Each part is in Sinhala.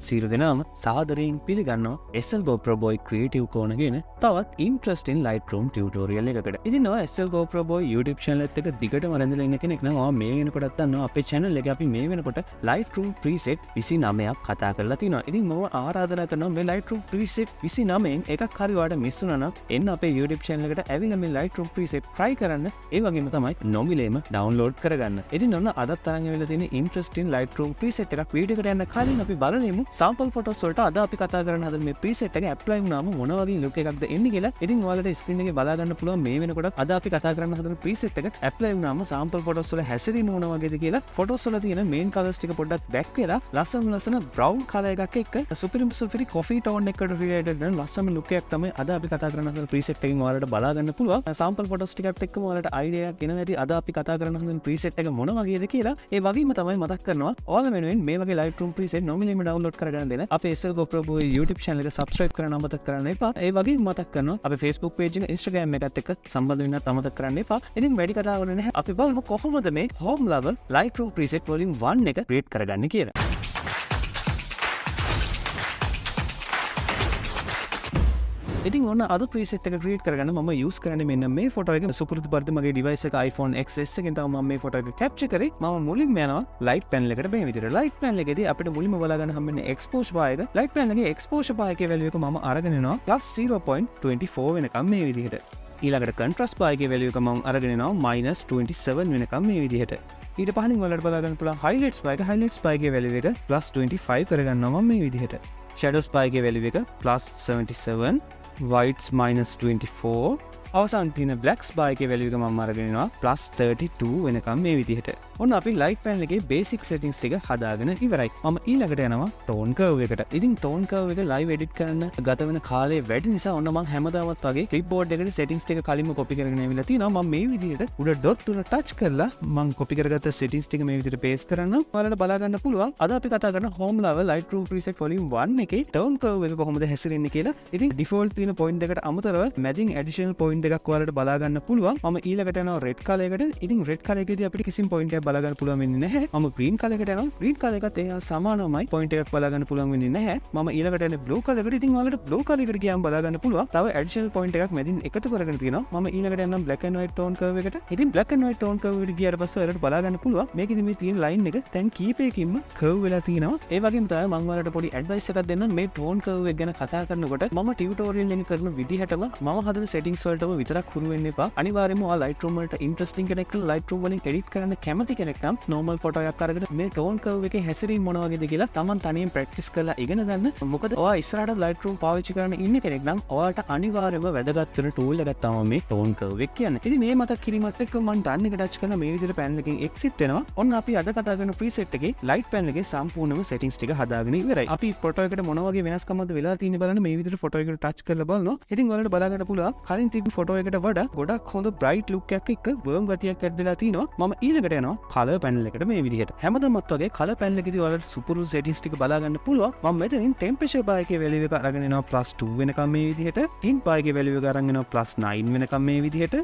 සියලු දෙනාම සාදරයෙන් පිළිගන්නවා SL GoPro Boy Creative කෝණගෙන තවත් interesting Lightroom tutorial එකකට. ඉතින් ඔය SL GoPro Boy YouTube channel එකත් එක්ක දිගටම රැඳිලා ඉන්න කෙනෙක් නම් ඔයා මේ වෙනකොටත් දන්නවා අපේ channel එකේ අපි මේ වෙනකොට Lightroom preset 29ක් කතා කරලා තිනවා. ඉතින් මම ආරාධනා කරනවා මේ Lightroom preset 29න් එකක් හරි ඔයාලට මිස් වුණා නම් එන්න අපේ YouTube channel එකට ඇවිල්ලා මේ Lightroom preset try කරන්න. ඒ වගේම තමයි නොමිලේම download කරගන්න. ඉතින් ඔන්න අදත් තරම් වෙලා තියෙන interesting Lightroom preset එකක් වීඩියෝ එකට යන්න කලින් අපි බලමු sample photos වලට අද අපි කතා කරන හදන මේ preset එක apply වුණාම මොන වගේ look එකක්ද එන්නේ කියලා. ඉතින් ඔයාලට screen එකේ බලා ගන්න පුළුවන් මේ වෙනකොට අද අපි කතා කරන හදන preset එක apply වුණාම sample photos වල හැසිරීම මොන වගේද කියලා photos වල තියෙන main colors ටික පොඩ්ඩක් back වෙලා ලස්සන brown color එකක් එක්ක superi coffee tone එකකට related වෙන ලස්සන look එකක් තමයි අද අපි කතා කරන හදන preset එකෙන් ඔයාලට බලා ගන්න පුළුවන්. sample photos ටිකත් එක්කම ඔයාලට idea එකක් එනවා ඇති අද අපි කතා කරන හදන preset එක මොන වගේද කියලා. ඒ වගේම තමයි මතක් කරනවා ඔයාලා වෙනුවෙන් මේ වගේ Lightroom preset නොමිලේම download කරගන්න දෙන අපේ SL GoPro Boy YouTube channel එක subscribe කරන්න අමතක කරන්න එපා. ඒ වගේම මතක් කරනවා අපේ Facebook page එක Instagram එකත් එක්ක සම්බන්ධ වෙන්නත් අමතක කරන්න එපා. ඉතින් වැඩි කතා කරන්නේ නැහැ. අපි බලමු කොහොමද මේ home level Lightroom preset volume 1 එක create කරගන්නේ කියලා. ඉතින් ඔන්න අද preset එක create කරගන්න මම use කරන්නේ මෙන්න මේ photo එක. සුපුරුදු පරිදි මගේ device එක iPhone XS එකෙන් තමයි මම මේ photo එක capture කරේ. මම මුලින්ම යනවා light panel එකට මේ විදිහට. light panel එකේදී අපිට මුලින්ම බලා ගන්න හම්බෙන්නේ exposure bar එක. light panel එකේ exposure bar එකේ value එක මම අරගෙන යනවා +0.24 වෙනකම් මේ විදිහට. ඊළඟට contrast bar එකේ value එක මම අරගෙන යනවා -27 වෙනකම් මේ විදිහට. ඊට පහලින් වලට බලා ගන්න පුළුවන් highlights bar එකේ value එක +25 කරගන්නවා මම මේ විදිහට. shadows bar එකේ value එක +77, whites -24, අවසාන තියෙන blacks bar එකේ value එක මම අරගෙන යනවා +32 වෙනකම් මේ විදිහට. ඔන්න අපි light panel එකේ basic settings ටික හදාගෙන ඉවරයි. මම ඊළඟට යනවා tone curve එකට. ඉතින් tone curve එක live edit කරන්න ගත වෙන කාලය වැඩි නිසා ඔන්න මම හැමදාමත් වගේ clipboard එකට settings ටික කලින්ම copy කරගෙන ඇවිල්ලා තිනවා. මම මේ විදිහට උඩ dot තුන touch කරලා මම copy කරගත්ත settings ටික මේ විදිහට paste කරනවා. ඔයාලට බලා ගන්න පුළුවන්. අද අපි කතා කරන home level Lightroom preset volume 1 එකේ tone curve එක කොහොමද හැසිරෙන්නේ කියලා. ඉතින් default තියෙන point එකට අමතරව මැදින් additional point එකක් ඔයාලට බලා ගන්න පුළුවන්. මම ඊළඟට යනවා red color එකට. ඉතින් red color එකේදී අපිට කිසිම point එකක් බලා ගන්න පුළුවන් වෙන්නේ නැහැ. මම green color එකට යනවා. green color එකත් ඒ සමානමයි. point එකක් බලා ගන්න පුළුවන් වෙන්නේ නැහැ. මම ඊළඟට යන්නේ blue color එකට. ඉතින් ඔයාලට blue color එකට ගියාම බලා ගන්න පුළුවන්. තව additional point එකක් මැදින් එකතු කරගෙන තියෙනවා. මම ඊළඟට යනවා black and white tone curve එකට. ඉතින් black and white tone curve එකට ගියාට පස්සේ ඔයාලට බලා ගන්න පුළුවන් මේකෙදි මේ තියෙන line එක දැන් කීපයකින්ම curve වෙලා තියෙනවා. ඒ වගේම තමයි මම ඔයාලට පොඩි advice එකක් දෙන්නම් මේ tone curve එක ගැන කතා කරනකොට මම tutorial එක කරන විදිහටම මම හදන settings වලටම විතරක් හුරු වෙන්න එපා. අනිවාර්යයෙන්ම ඔයා Lightroom වලට interesting කෙනෙක් නම් Lightroom වලින් edit කරන්න කැමති කෙනෙක් නම් normal photo එකක් අරගෙන මේ tone curve එකේ හැසිරීම මොන වගේද කියලා Taman තනියෙන් practice කරලා ඉගෙන ගන්න. මොකද ඔයා ඉස්සරහට Lightroom පාවිච්චි කරන ඉන්න කෙනෙක් නම් ඔයාලට අනිවාර්යයෙන්ම වැදගත් වෙන tool එකක් තමයි මේ tone curve එක කියන්නේ. ඉතින් මේ මතක් කිරීමත් එක්ක මම done එක touch කරලා මේ විදිහට panel එකෙන් exit වෙනවා. ඔන්න අපි අද කතා කරන preset එකේ light panel එකේ සම්පූර්ණම settings ටික හදාගෙන ඉවරයි. අපි photo එකට මොන වගේ වෙනස්කම්ද වෙලා තියෙන්නේ බලන්න මේ විදිහට photo එකට touch කරලා බලනවා. ඉතින් ඔයාලට බලා ගන්න පුළුවන් කලින් තිබ්බ photo එකට වඩා ගොඩක් හොඳ bright look එකක් එක්ක warm ගතියක් ඇද්දලා තිනවා. මම ඊළඟට යනවා color panel එකට මේ විදිහට. හැමදාමත් වගේ color panel එකේදී ඔයාලට සුපුරුදු settings ටික බලා ගන්න පුළුවන්. මම මෙතනින් temperature bar එකේ value එක අරගෙන එනවා +2 වෙනකම් මේ විදිහට. tint bar එකේ value එක අරගෙන එනවා +9 වෙනකම් මේ විදිහට.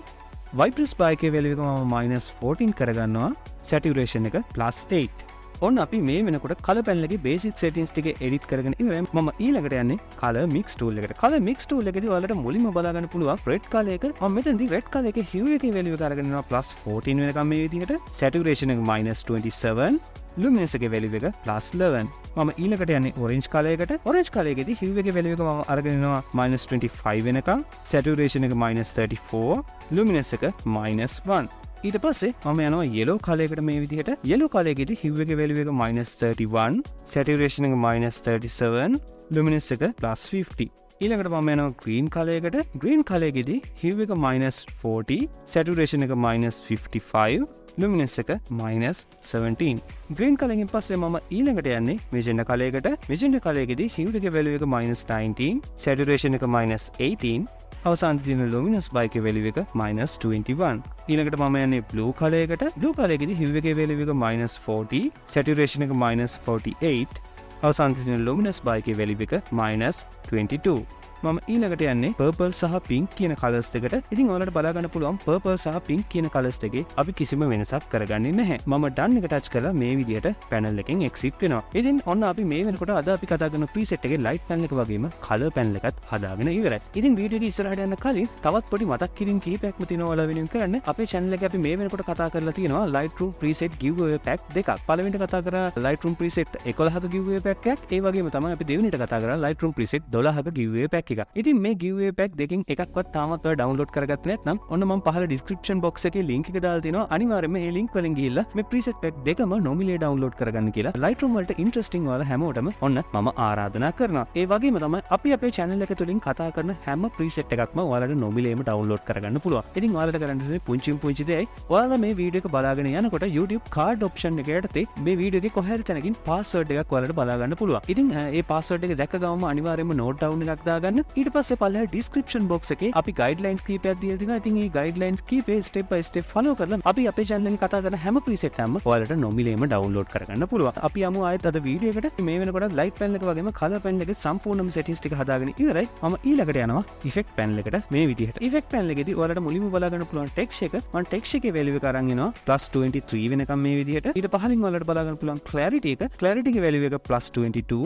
vibrance bar එකේ value එක මම -14 කරගන්නවා. saturation එක +8. ඔන්න අපි මේ වෙනකොට color panel එකේ basic settings ටික edit කරගෙන ඉවරයි. මම ඊළඟට යන්නේ color mix tool එකට. color mix tool එකේදී ඔයාලට මුලින්ම බලා ගන්න පුළුවන් red color එක. මම මෙතනදී red color එකේ hue එකේ value එක අරගෙන යනවා +14 වෙනකම් මේ විදිහට. saturation එක -27. luminance එකේ value එක +11. මම ඊළඟට යන්නේ orange color එකට. orange color එකේදී hue එකේ value එක මම අරගෙන යනවා -25 වෙනකම්. saturation එක -34. luminance එක -1. ඊට පස්සේ මම යනවා yellow color එකට මේ විදිහට. yellow color එකේදී hue එකේ value එක -31, saturation එක -37, luminance එක +50. ඊළඟට මම යනවා green color එකට. green color එකේදී hue එක -40, saturation එක -55, luminance එක -17. green color එකෙන් පස්සේ මම ඊළඟට යන්නේ magenta color එකට. magenta color එකේදී hue එකේ value එක -19, saturation එක -18, අවසාන තියෙන luminance bar එකේ value එක -21. ඊළඟට මම යන්නේ blue color එකට. blue color එකේදී hue එකේ value එක -40, saturation එක -48, අවසාන තියෙන luminance bar එකේ value එක -22. මම ඊළඟට යන්නේ purple සහ pink කියන කලර්ස් දෙකට. ඉතින් ඔයාලට බලා ගන්න පුළුවන් purple සහ pink කියන කලර්ස් දෙකේ අපි කිසිම වෙනසක් කරගන්නේ නැහැ. මම done එක touch කරලා මේ විදිහට panel එකෙන් exit වෙනවා. ඉතින් ඔන්න අපි මේ වෙනකොට අද අපි කතා කරන preset එකේ light panel එක වගේම color panel එකත් හදාගෙන ඉවරයි. ඉතින් වීඩියෝ එක ඉස්සරහට යන්න කලින් තවත් පොඩි මතක් කිරීම කීපයක්ම තියෙනවා ඔයාලා වෙනුවෙන් කරන්න. අපේ channel එකේ අපි මේ වෙනකොට කතා කරලා තියෙනවා Lightroom preset giveaway pack දෙකක්. පළවෙනිට කතා කරා Lightroom preset 11ක giveaway pack එකක්. ඒ වගේම තමයි අපි දෙවෙනිට කතා කරා Lightroom preset 12ක giveaway pack එකක්. ඉතින් මේ giveaway pack දෙකෙන් එකක්වත් තාමත් ඔයා download කරගත්තේ නැත්නම් ඔන්න මම පහළ description box එකේ link එක දාලා තියෙනවා. අනිවාර්යයෙන්ම මේ link වලින් ගිහිල්ලා මේ preset pack දෙකම nominally download කරගන්න කියලා Lightroom වලට interesting ඔයාලා හැමෝටම ඔන්න මම ආරාධනා කරනවා. ඒ වගේම තමයි අපි අපේ channel එක තුලින් කතා කරන හැම preset එකක්ම ඔයාලට nominallyම download කරගන්න පුළුවන්. ඉතින් ඔයාලට කරන්න තියෙන්නේ පුංචි දෙයයි. ඔයාලා මේ වීඩියෝ එක බලාගෙන යනකොට YouTube card option එක යටතේ මේ වීඩියෝ එකේ කොහේ හරි තැනකින් password එකක් ඔයාලට බලා ගන්න පුළුවන්. ඉතින් මේ password එක දැක්ක ගමන් අනිවාර්යයෙන්ම note down එකක් දාගන්න. ඊට පස්සේ පල්ලෙහා description box එකේ අපි guidelines කීපයක් දීලා තිනවා. ඉතින් මේ guidelines කීපේ step by step follow කරලා අපි අපේ channel එකේ කතා කරන හැම preset එකක්ම ඔයාලට nominallyම download කරගන්න පුළුවන්. අපි යමු ආයෙත් අද වීඩියෝ එකට. මේ වෙනකොට light panel එක වගේම color panel එකේ සම්පූර්ණම settings ටික හදාගෙන ඉවරයි. මම ඊළඟට යනවා effect panel එකට මේ විදිහට. effect panel එකේදී ඔයාලට මුලින්ම බලා ගන්න පුළුවන් text එක. මම text එකේ value එක අරන් එනවා +23 වෙනකම් මේ විදිහට. ඊට පහලින් ඔයාලට බලා ගන්න පුළුවන් clarity එක. clarity එකේ value එක +22.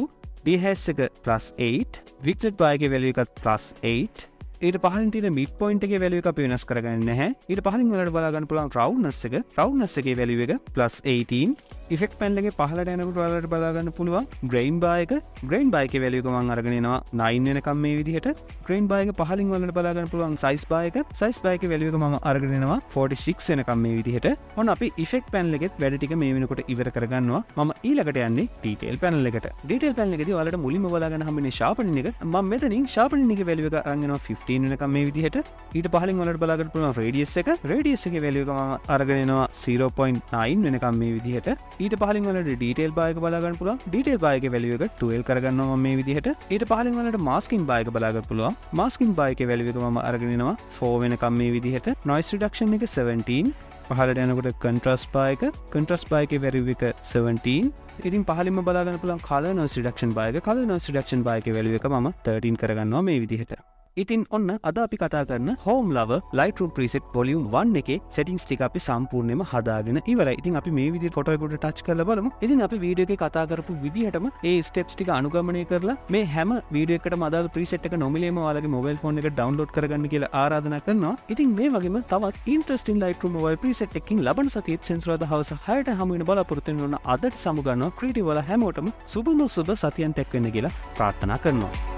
DHS එක +8. Victored by එකේ value එක +8. ඊට පහලින් තියෙන midpoint එකේ value එක අපි වෙනස් කරගන්නේ නැහැ. ඊට පහලින් ඔයාලට බලා ගන්න පුළුවන් roundness එක. roundness එකේ value එක +18. effect panel එකේ පහළට යනකොට ඔයාලට බලා ගන්න පුළුවන් grain bar එක. grain bar එකේ value එක මම අරගෙන එනවා 9 වෙනකම් මේ විදිහට. grain bar එක පහලින් ඔයාලට බලා ගන්න පුළුවන් size bar එක. size bar එකේ value එක මම අරගෙන එනවා 46 වෙනකම් මේ විදිහට. ඔන්න අපි effect panel එකෙත් වැඩ ටික මේ වෙනකොට ඉවර කරගන්නවා. මම ඊළඟට යන්නේ detail panel එකට. detail panel එකේදී ඔයාලට මුලින්ම බලා ගන්න හම්බෙන්නේ sharpening එක. මම මෙතනින් sharpening එකේ value එක අරන් එනවා 15 වෙනකම් මේ විදිහට. ඊට පහලින් ඔයාලට බලා ගන්න පුළුවන් radius එක. radius එකේ value එක මම අරගෙන එනවා 0.9 වෙනකම් මේ විදිහට. ඊට පහලින් ඔයාලට detail bar එක බලා ගන්න පුළුවන්. detail bar එකේ value එක 12 කරගන්නවා මම මේ විදිහට. ඊට පහලින් ඔයාලට masking bar එක බලා ගන්න පුළුවන්. masking bar එකේ value එක මම අරගෙන එනවා 4 වෙනකම් මේ විදිහට. noise reduction එක 17. පහළට යනකොට contrast bar එක. contrast bar එකේ value එක 17. ඉතින් පහලින්ම බලා ගන්න පුළුවන් color noise reduction bar එක. color noise reduction bar එකේ value එක මම 13 කරගන්නවා මේ විදිහට. ඉතින් ඔන්න අද අපි කතා කරන Home Lover Lightroom preset volume 1 එකේ settings ටික අපි සම්පූර්ණයෙන්ම හදාගෙන ඉවරයි. ඉතින් අපි මේ විදිහට ෆොටෝ එකට ටච් කරලා බලමු. ඉතින් අපි වීඩියෝ එකේ කතා කරපු විදිහටම ඒ steps ටික අනුගමනය කරලා මේ හැම වීඩියෝ එකකටම අදාළ preset එක nominallyම ඔයාලගේ mobile phone එකට download කරගන්න කියලා ආරාධනා කරනවා. ඉතින් මේ වගේම තවත් interesting Lightroom mobile preset එකකින් ලබන සතියේ සෙන්සුරාදා හවස 6ට හමු වෙන බලාපොරොත්තු වෙන අදට සමුගන්නවා creative වල හැමෝටම සුබම සුබ සතියන් තෙක් වෙන්න කියලා ප්‍රාර්ථනා කරනවා.